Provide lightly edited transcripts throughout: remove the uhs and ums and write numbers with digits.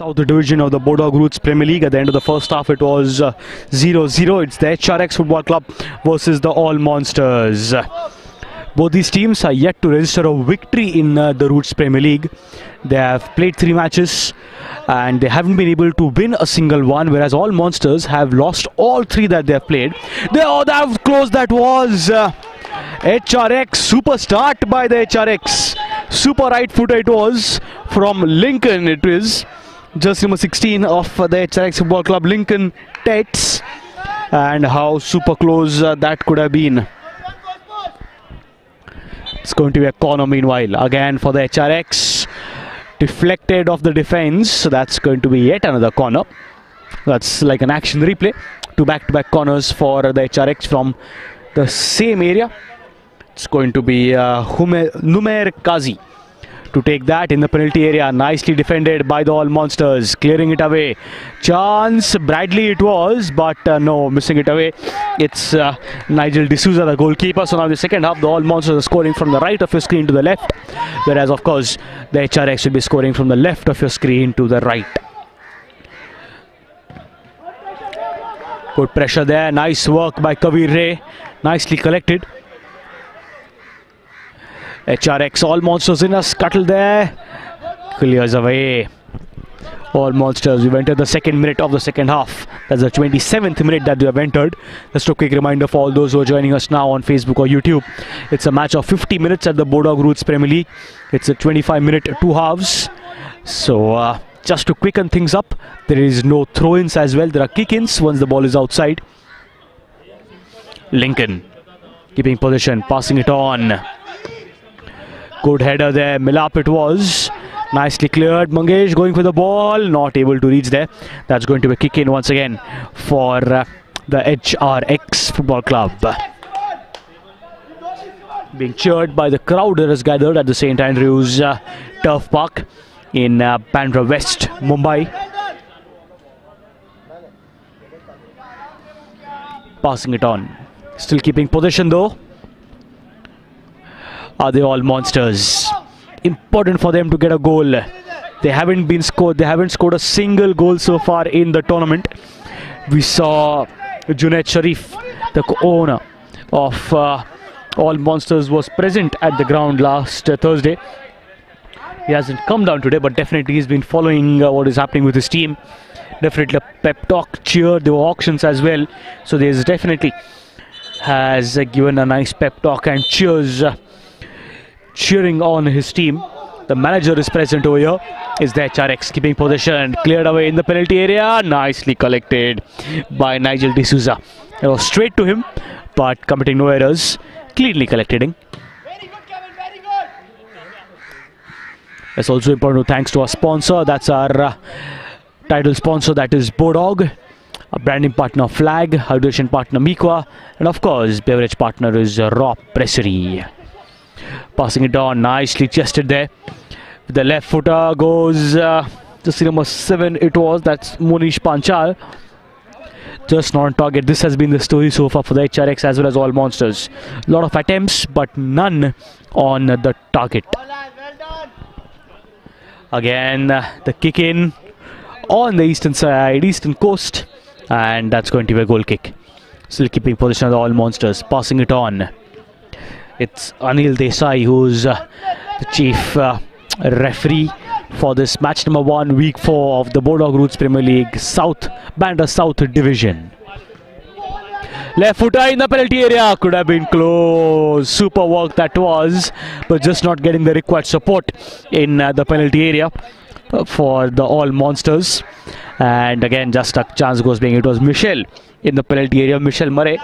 South Division of the Bodog Roots Premier League. At the end of the first half, it was 0-0. It's the HRX Football Club versus the All Monsters. Both these teams are yet to register a victory in the Roots Premier League. They have played 3 matches and they haven't been able to win a single one, whereas All Monsters have lost all 3 that they have played. That was close. That was HRX. Super start by the HRX. Super right footer it was from Lincoln. It is just number 16 of the HRX Football Club, Lincoln Tets. And how super close that could have been. It's going to be a corner meanwhile. Again for the HRX. Deflected off the defense. So that's going to be yet another corner. That's like an action replay. 2 back-to-back corners for the HRX from the same area. It's going to be Numer Kazi to take that in the penalty area. Nicely defended by the All Monsters, clearing it away. Chance, Bradley it was, but no, missing it away. It's Nigel D'Souza, the goalkeeper. So now the second half, the All Monsters are scoring from the right of your screen to the left, whereas of course the HRX will be scoring from the left of your screen to the right. Good pressure there, nice work by Kavir Ray, nicely collected. HRX, All Monsters in a scuttle there, clears away. All Monsters, we've entered the 2nd minute of the second half. That's the 27th minute that we have entered. Just a quick reminder for all those who are joining us now on Facebook or YouTube. It's a match of 50 minutes at the Bodog Roots Premier League. It's a 25-minute 2 halves. So just to quicken things up, there is no throw-ins as well. There are kick-ins once the ball is outside. Lincoln keeping position, passing it on. Good header there, Milap it was. Nicely cleared, Mangesh going for the ball, not able to reach there. That's going to be a kick in once again for the HRX Football Club. Being cheered by the crowd that has gathered at the St. Andrews Turf Park in Bandra West, Mumbai. Passing it on. Still keeping position though. Are they All Monsters? Important for them to get a goal. They haven't scored a single goal so far in the tournament. We saw Junaid Sharif, the owner of All Monsters, was present at the ground last Thursday. He hasn't come down today, but definitely he's been following what is happening with his team. Definitely a pep talk, cheer. There were auctions as well, so there's definitely has given a nice pep talk and cheering on his team. The manager is present over here. Is the HRX keeping possession, cleared away in the penalty area, nicely collected by Nigel D'Souza. It was straight to him, but committing no errors, cleanly collected. It's also important to thanks to our sponsor. That's our title sponsor, that is Bodog. Our branding partner Flag, hydration partner Miqua, and of course beverage partner is Raw Pressery. Passing it on, nicely chested there. The left footer goes just number 7 it was, that's Monish Panchal. Just not on target. This has been the story so far for the HRX as well as All Monsters. A lot of attempts but none on the target. Again the kick in on the eastern side, eastern coast, and that's going to be a goal kick. Still keeping position of the All Monsters, passing it on. It's Anil Desai who's the chief referee for this match number 1, week 4 of the Bodog Roots Premier League South, Bandra South Division. Left footer in the penalty area, could have been close. Super work that was, but just not getting the required support in the penalty area for the All Monsters. And again, just a chance goes being, it was Michel in the penalty area, Michel Murray,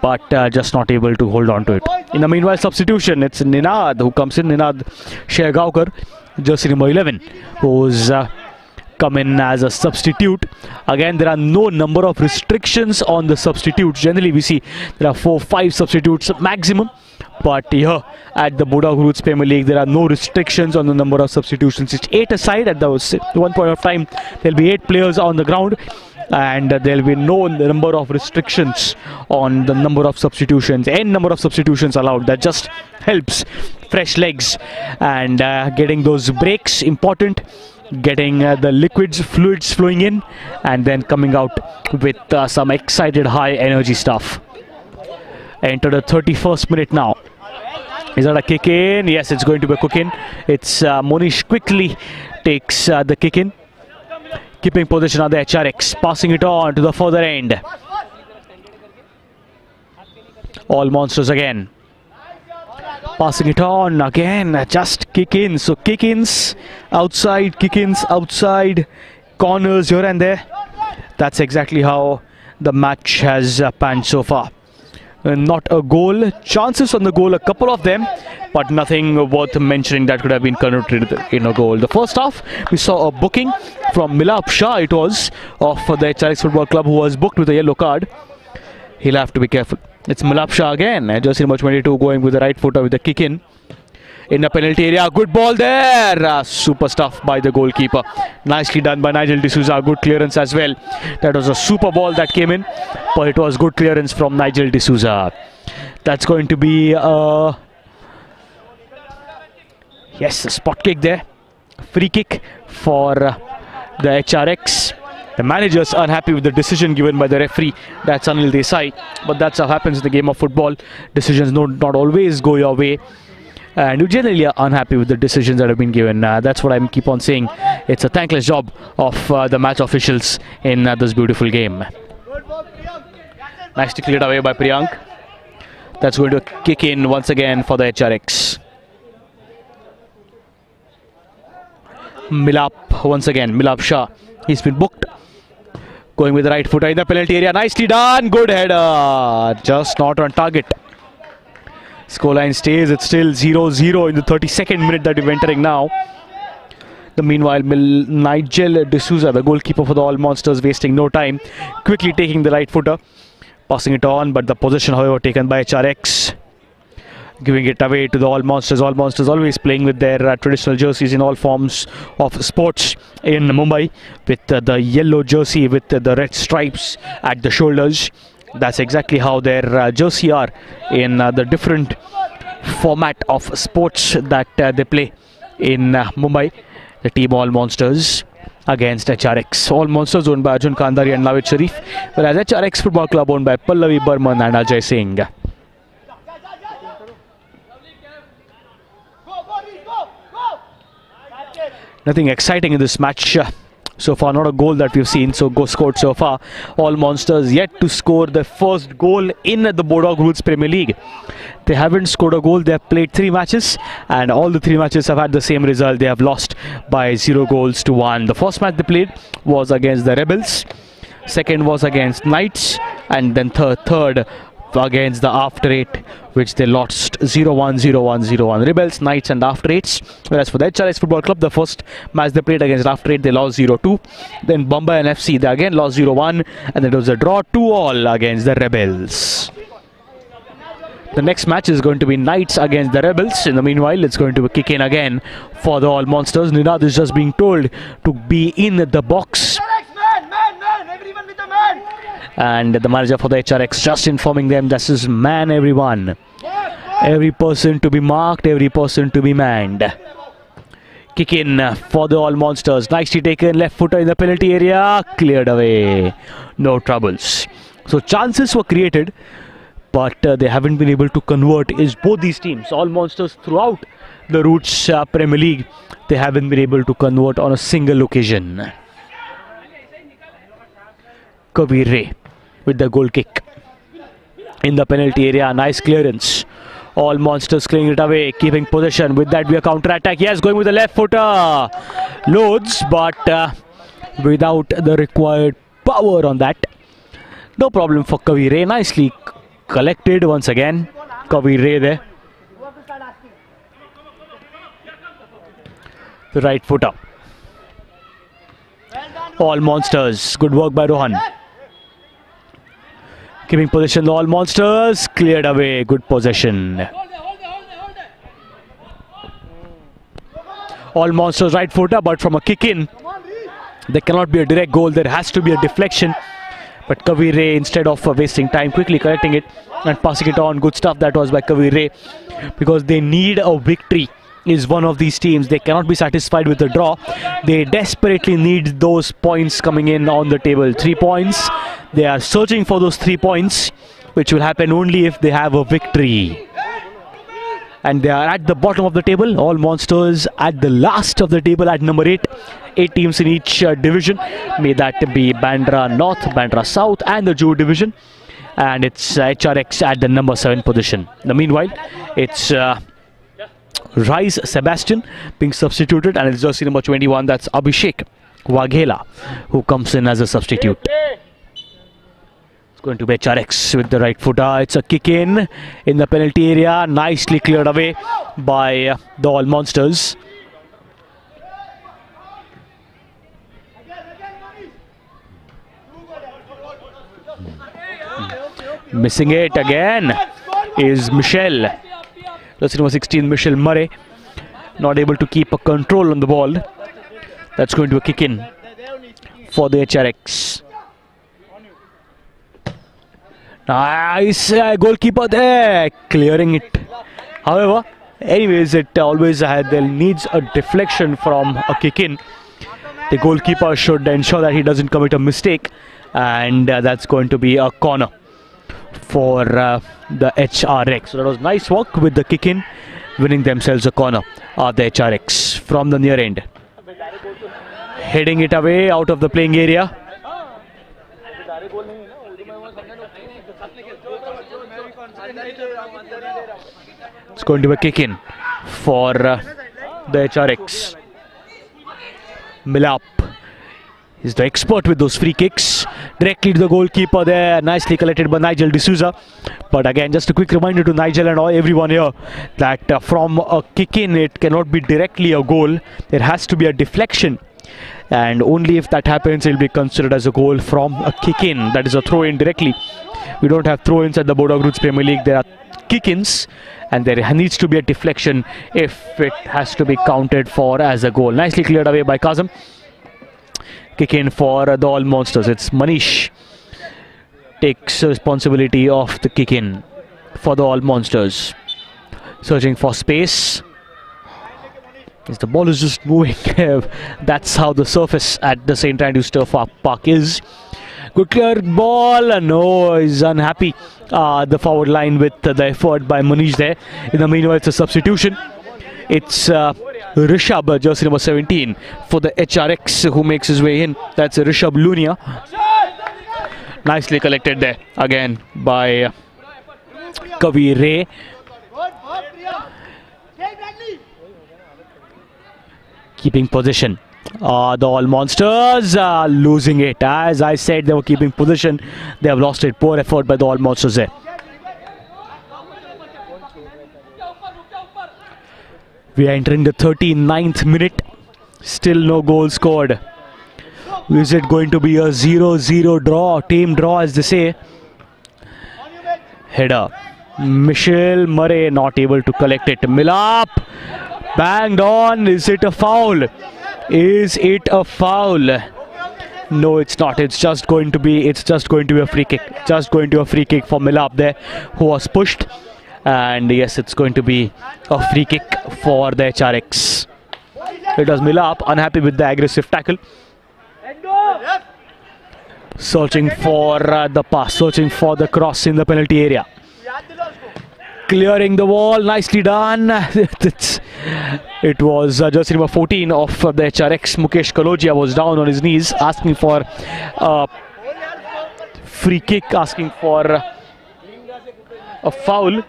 but just not able to hold on to it. In the meanwhile, substitution, it's Ninad who comes in, Ninad Shergaonkar, jersey number 11, who's come in as a substitute. Again, there are no number of restrictions on the substitutes. Generally, we see there are 4-5 substitutes maximum, but here at the Bodog Roots Premier League, there are no restrictions on the number of substitutions. It's 8 aside. At the one point of time, there'll be 8 players on the ground, and there will be no number of restrictions on the number of substitutions. Any number of substitutions allowed. That just helps fresh legs and getting those breaks important getting the fluids flowing in, and then coming out with some excited high energy stuff. Enter the 31st minute now. Is that a kick in? Yes, it's going to be a kick in. It's Monish quickly takes the kick in. Keeping position on the HRX, passing it on to the further end. All monsters again. Passing it on again, just kick in. So kick ins outside, corners here and there. That's exactly how the match has panned so far. Not a goal, chances on the goal, a couple of them, but nothing worth mentioning that could have been converted in a goal. The first half, we saw a booking from Milap Shah, it was, of the HRX Football Club, who was booked with a yellow card. He'll have to be careful. It's Milap Shah again, jersey number 22, going with the right footer with the kick in the penalty area. Good ball there, super stuff by the goalkeeper. Nicely done by Nigel D'Souza, good clearance as well. That was a super ball that came in, but it was good clearance from Nigel D'Souza. That's going to be yes, a spot kick there, free kick for the HRX. The manager's unhappy with the decision given by the referee. That's Anil Desai, but that's how happens in the game of football. Decisions not always go your way, and you generally are unhappy with the decisions that have been given. That's what I keep on saying. It's a thankless job of the match officials in this beautiful game. Nicely cleared away by Priyank. That's going to kick in once again for the HRX. Milap once again, Milap Shah. He's been booked. Going with the right footer in the penalty area. Nicely done. Good header. Just not on target. Scoreline stays. It's still 0-0 in the 32nd minute that we're entering now. Meanwhile, Nigel D'Souza, the goalkeeper for the All Monsters, wasting no time. Quickly taking the right footer. Passing it on, but the possession, however, taken by HRX. Giving it away to the All Monsters. All Monsters always playing with their traditional jerseys in all forms of sports in Mumbai, with the yellow jersey with the red stripes at the shoulders. That's exactly how their jersey are in the different format of sports that they play in Mumbai. The team All Monsters against HRX. All Monsters owned by Arjun Kandari and Navid Sharif, whereas HRX Football Club owned by Pallavi Burman and Ajay Singh. Nothing exciting in this match so far, not a goal that we've seen scored so far. All Monsters yet to score their first goal in the Bodog Rules Premier League. They haven't scored a goal. They have played 3 matches, and all the 3 matches have had the same result. They have lost by 0-1. The first match they played was against the Rebels, second was against Knights, and then third against the After 8, which they lost 0-1, 0-1, 0-1. Rebels, Knights and After 8s. Whereas for the HRX Football Club, the first match they played against After 8, they lost 0-2. Then Bombay and FC, they again lost 0-1, and then it was a draw 2-all against the Rebels. The next match is going to be Knights against the Rebels. In the meanwhile, it's going to kick in again for the All Monsters. Ninad is just being told to be in the box. And the manager for the HRX just informing them, this is man everyone. Every person to be marked, every person to be manned. Kick in for the All Monsters. Nicely taken, left footer in the penalty area. Cleared away. No troubles. So chances were created, but they haven't been able to convert. Is both these teams, All Monsters throughout the Roots Premier League, they haven't been able to convert on a single occasion. Kabir Ray with the goal kick in the penalty area. Nice clearance. All Monsters clearing it away, keeping possession. With that, we are counter-attack. Yes, going with the left footer. Loads, but without the required power on that. No problem for Kabir Ray. Nicely collected once again. Kabir Ray there. The right footer. All Monsters. Good work by Rohan. Keeping possession, the All Monsters cleared away. Good possession. All Monsters right footer, but from a kick in, there cannot be a direct goal. There has to be a deflection. But Kabir Ray, instead of wasting time, quickly collecting it and passing it on. Good stuff that was by Kabir Ray, because they need a victory is one of these teams. They cannot be satisfied with the draw. They desperately need those points coming in on the table. 3 points. They are searching for those 3 points, which will happen only if they have a victory. And they are at the bottom of the table. All Monsters at the last of the table at number 8. 8 teams in each division. May that be Bandra North, Bandra South and the Juhu division. And it's HRX at the number 7 position. Meanwhile, it's Rise Sebastian being substituted, and it's jersey number 21, that's Abhishek Waghela, who comes in as a substitute. It's going to be HRX with the right footer. It's a kick in the penalty area, nicely cleared away by the All Monsters. Missing it again is Michelle. That's number 16, Michelle Murray. Not able to keep a control on the ball. That's going to be a kick in for the HRX. Nice goalkeeper there, clearing it. However, anyways, it always there needs a deflection from a kick in. The goalkeeper should ensure that he doesn't commit a mistake, and that's going to be a corner for the HRX. So that was nice work with the kick in, winning themselves a corner. The HRX from the near end, heading it away out of the playing area. It's going to be a kick in for the HRX. Milap is the expert with those free kicks. Directly to the goalkeeper there, nicely collected by Nigel D'Souza. But again, just a quick reminder to Nigel and everyone here that from a kick in, it cannot be directly a goal. There has to be a deflection, and only if that happens, it will be considered as a goal from a kick in. That is a throw in directly. We don't have throw ins at the Board of Roots Premier League. There are kick ins, and there needs to be a deflection if it has to be counted for as a goal. Nicely cleared away by Kazim. Kick in for the All Monsters. It's Manish takes responsibility of the kick in for the All Monsters. Searching for space. Yes, the ball is just moving. That's how the surface at the St. Andrews Turf Park is. Good clear ball. No, he's unhappy. The forward line with the effort by Manish there. In the meanwhile, it's a substitution. It's Rishabh, jersey number 17, for the HRX, who makes his way in. That's Rishabh Lunia. Nicely collected there again by Kavi Ray. Keeping position. The All Monsters are losing it. As I said, they were keeping position. They have lost it. Poor effort by the All Monsters there. We are entering the 39th minute. Still no goal scored. Is it going to be a 0-0 draw? Team draw, as they say. Header. Michelle Murray not able to collect it. Milap banged on. Is it a foul? Is it a foul? No, it's not. It's just going to be a free kick. Just going to a free kick for Milap there, who was pushed. And yes, it's going to be a free kick for the HRX. It was Milap, unhappy with the aggressive tackle. Searching for the pass, searching for the cross in the penalty area. Clearing the wall, nicely done. It was jersey number 14 of the HRX, Mukesh Kalodia, was down on his knees asking for a free kick, asking for a foul.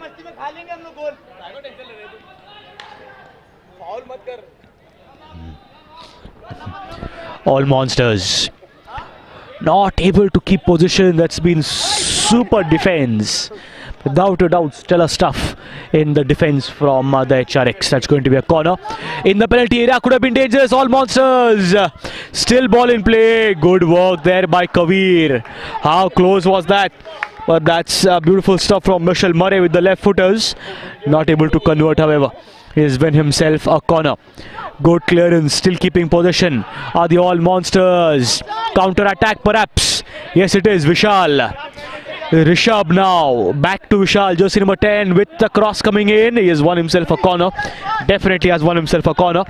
All Monsters not able to keep position. That's been super defense. Without a doubt, stellar stuff in the defense from the HRX. That's going to be a corner in the penalty area. Could have been dangerous. All Monsters still ball in play. Good work there by Kavir. How close was that? But that's beautiful stuff from Michelle Murray with the left footers. Not able to convert, however. He's won himself a corner. Good clearance, still keeping possession. Are the All Monsters? Counter attack perhaps. Yes, it is Vishal. Rishabh now back to Vishal, jersey number 10 with the cross coming in. He has won himself a corner. Definitely has won himself a corner.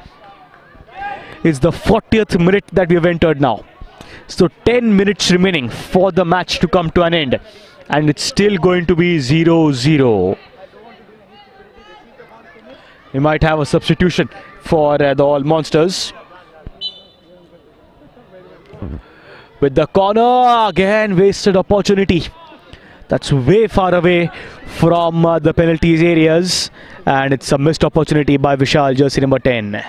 It's the 40th minute that we have entered now. So 10 minutes remaining for the match to come to an end. And it's still going to be 0-0. We might have a substitution for the All Monsters. With the corner, again wasted opportunity. That's way far away from the penalties areas. And it's a missed opportunity by Vishal, jersey number 10.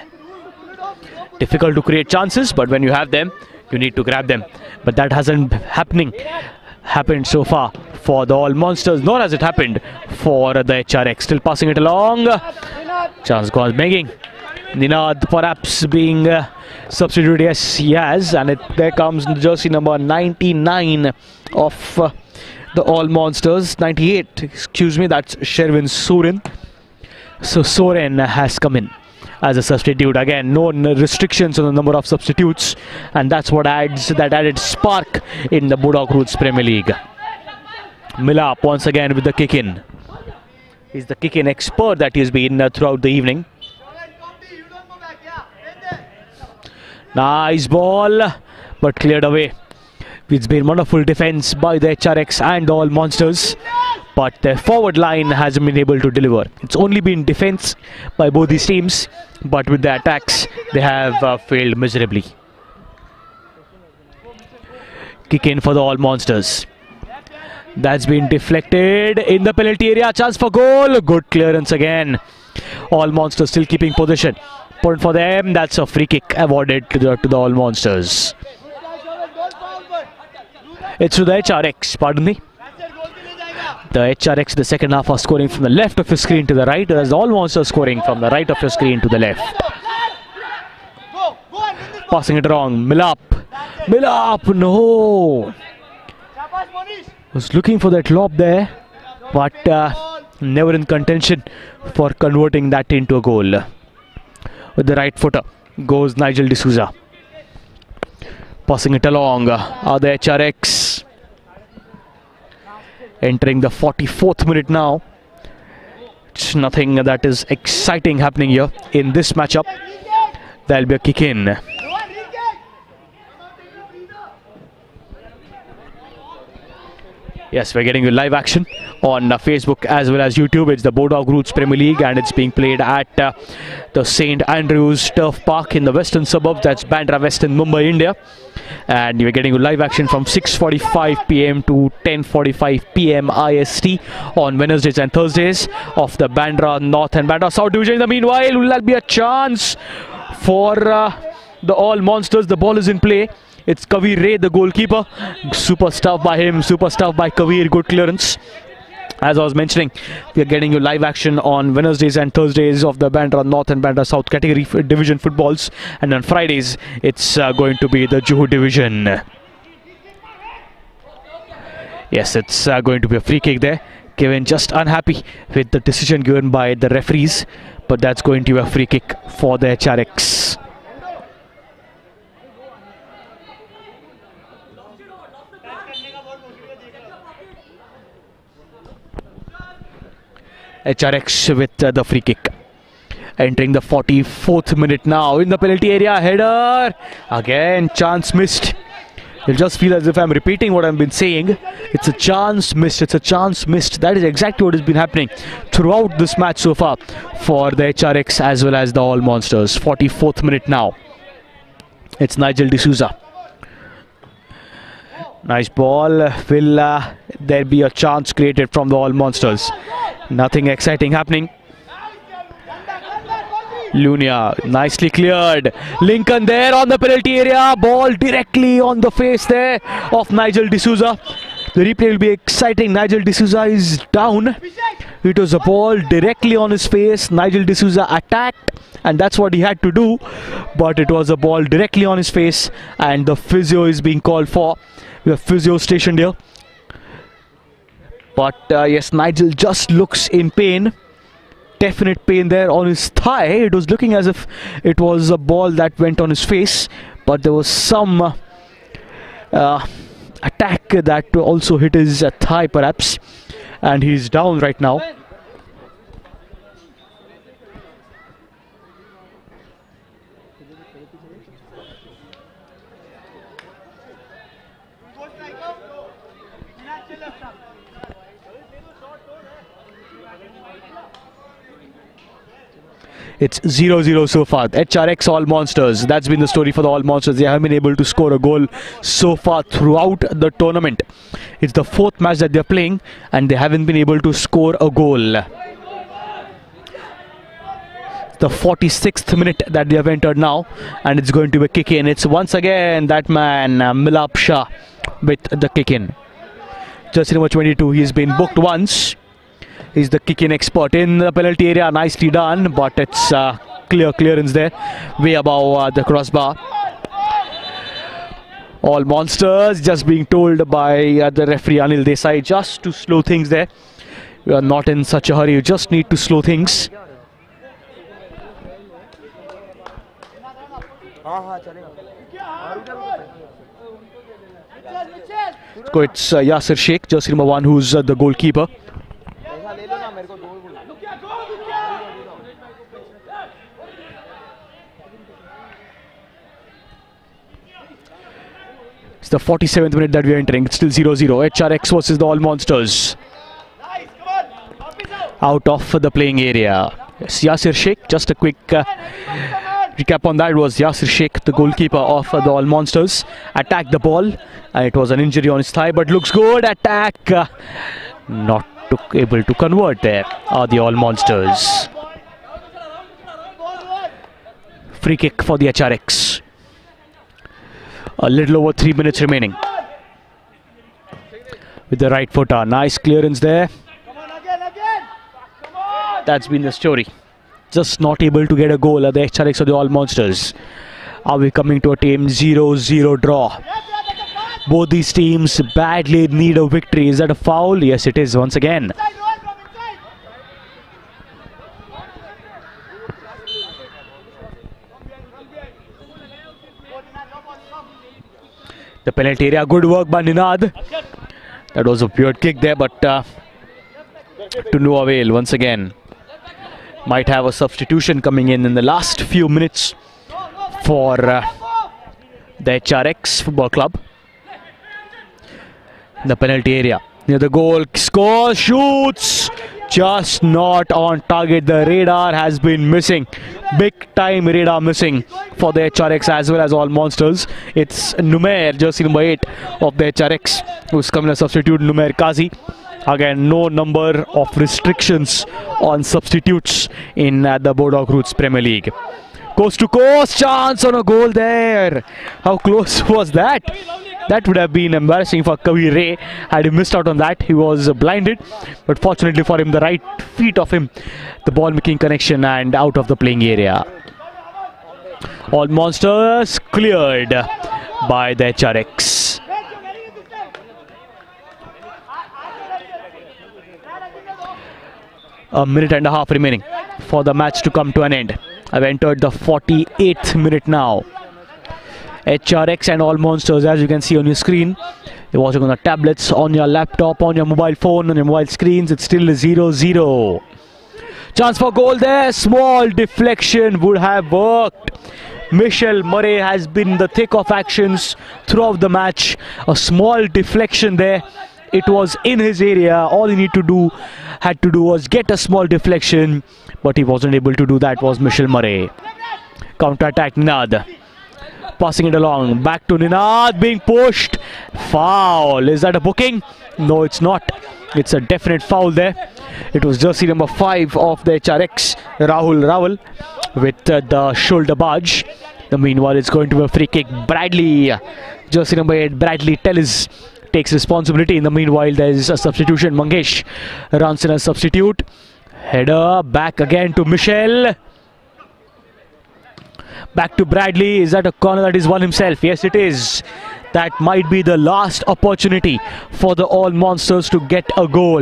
Difficult to create chances, but when you have them, you need to grab them. But that hasn't happened so far for the All Monsters, nor has it happened for the HRX. Still passing it along. Chance gone begging. Ninad perhaps being substituted. Yes, he has. And there comes jersey number 99 of the All Monsters. 98, excuse me, that's Sherwin Soren. So Soren has come in as a substitute. Again, no restrictions on the number of substitutes, and that's what adds that added spark in the Bodog Roots Premier League. Milap once again with the kick in. He's the kick in expert that he's been throughout the evening. Nice ball, but cleared away. It's been wonderful defense by the HRX and the All Monsters, but their forward line hasn't been able to deliver. It's only been defense by both these teams, but with the attacks they have failed miserably. Kick in for the All Monsters. That's been deflected in the penalty area. Chance for goal. Good clearance again. All Monsters still keeping possession. Point for them. That's a free kick awarded to the All Monsters. It's to the HRX, pardon me. The HRX, the second half, are scoring from the left of your screen to the right, whereas the All Monsters scoring from the right of your screen to the left. Passing it wrong. Milap. Milap, no. Was looking for that lob there, but never in contention for converting that into a goal. With the right footer goes Nigel D'Souza. Passing it along, the HRX. Entering the 44th minute now. It's nothing that is exciting happening here in this matchup. There'll be a kick in. Yes, we're getting you live action on Facebook as well as YouTube. It's the Bodog Roots Premier League, and it's being played at the St. Andrews Turf Park in the western suburbs. That's Bandra West in Mumbai, India. And you're getting you live action from 6:45 PM to 10:45 PM IST on Wednesdays and Thursdays of the Bandra North and Bandra South Division. In the meanwhile, will that be a chance for the All Monsters? The ball is in play. It's Kavir Ray, the goalkeeper. Super stuff by him, super stuff by Kavir. Good clearance. As I was mentioning, we are getting you live action on Wednesdays and Thursdays of the Bandra North and Bandra South category division footballs. And on Fridays, it's going to be the Juhu division. Yes, it's going to be a free kick there. Kevin just unhappy with the decision given by the referees. But that's going to be a free kick for the HRX. HRX with the free kick. Entering the 44th minute now in the penalty area. Header. Again, chance missed. You'll just feel as if I'm repeating what I've been saying. It's a chance missed. It's a chance missed. That is exactly what has been happening throughout this match so far for the HRX as well as the All Monsters. 44th minute now. It's Nigel D'Souza. Nice ball. Will there be a chance created from the All Monsters? Nothing exciting happening. Lunia, nicely cleared. Lincoln there on the penalty area. Ball directly on the face there of Nigel D'Souza. The replay will be exciting. Nigel D'Souza is down. It was a ball directly on his face. Nigel D'Souza attacked, and that's what he had to do. But it was a ball directly on his face, and the physio is being called for. We have physio stationed here. But yes, Nigel just looks in pain. Definite pain there on his thigh. It was looking as if it was a ball that went on his face, but there was some attack that also hit his thigh perhaps. and he's down right now. It's 0-0 so far. HRX All Monsters. That's been the story for the All Monsters. They haven't been able to score a goal so far throughout the tournament. It's the fourth match that they're playing and they haven't been able to score a goal. The 46th minute that they have entered now, and it's going to be a kick in. It's once again that man Milap Shah with the kick in. Jersey number 22. He's been booked once. He's the kick-in expert in the penalty area. Nicely done, but it's clearance there, way above the crossbar. All Monsters just being told by the referee Anil Desai just to slow things there. We are not in such a hurry. You just need to slow things. So it's Yasir Sheikh, jersey number 1, who's the goalkeeper. It's the 47th minute that we are entering. It's still 0-0. HRX versus the All Monsters. Out of the playing area. Yes, Yasir Sheikh. Just a quick recap on that. It was Yasir Sheikh, the goalkeeper of the All Monsters. Attacked the ball. It was an injury on his thigh, but looks good. Attack. Not able to convert there are the All Monsters. Free kick for the HRX. A little over 3 minutes remaining. With the right footer. Nice clearance there. That's been the story. Just not able to get a goal at the HRX or the All Monsters. Are we coming to a team 0-0 draw? Both these teams badly need a victory. Is that a foul? Yes, it is once again. The penalty area, good work by Ninad. That was a weird kick there, but to no avail once again. Might have a substitution coming in the last few minutes for the HRX Football Club. The penalty area, near the goal, scores, shoots, just not on target. The radar has been missing. Big time radar missing for the HRX as well as All Monsters. It's Numair, jersey number 8 of the HRX, who's coming as substitute, Numair Kazi. Again, no number of restrictions on substitutes in the Bodog Roots Premier League. Coast to coast, chance on a goal there. How close was that? That would have been embarrassing for Kavi Ray had he missed out on that. He was blinded, but fortunately for him, the right feet of him, the ball making connection and out of the playing area. All Monsters cleared by the HRX. A minute and a half remaining for the match to come to an end. I've entered the 48th minute now. HRX and All Monsters, as you can see on your screen. You're watching on the tablets, on your laptop, on your mobile phone, on your mobile screens. It's still 0-0. Chance for goal there. Small deflection would have worked. Michel Murray has been in the thick of actions throughout the match. A small deflection there. It was in his area. All he had to do was get a small deflection, but he wasn't able to do that. Was Michel Murray. Counter-attack, Ninad. Passing it along, back to Ninad, being pushed. Foul. Is that a booking? No, it's not. It's a definite foul there. It was jersey number 5 of the HRX, Rahul Rawal, with the shoulder barge. Meanwhile, it's going to be a free kick. Bradley, jersey number 8, Bradley Tellis takes responsibility. In the meanwhile, there is a substitution. Mangesh runs in a substitute. Header back again to Michel. Back to Bradley. Is that a corner that is won himself? Yes, it is. That might be the last opportunity for the All Monsters to get a goal.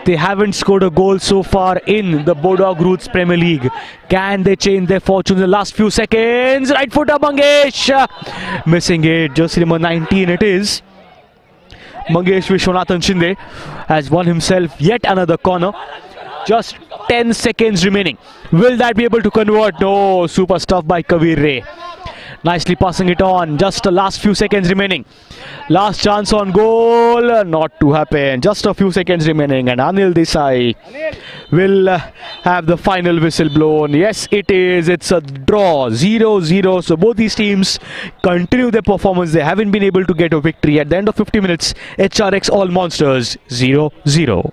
They haven't scored a goal so far in the Bodog Roots Premier League. Can they change their fortune in the last few seconds? Right footer, Mangesh. Missing it. Jersey number 19 it is. Mangesh Vishwanathan Shinde has won himself yet another corner. Just 10 seconds remaining. Will that be able to convert? No, super stuff by Kabir Ray. Nicely passing it on. Just the last few seconds remaining. Last chance on goal. Not to happen. Just a few seconds remaining. And Anil Desai will have the final whistle blown. Yes, it is. It's a draw. 0-0. So both these teams continue their performance. They haven't been able to get a victory. At the end of 50 minutes, HRX All Monsters 0-0.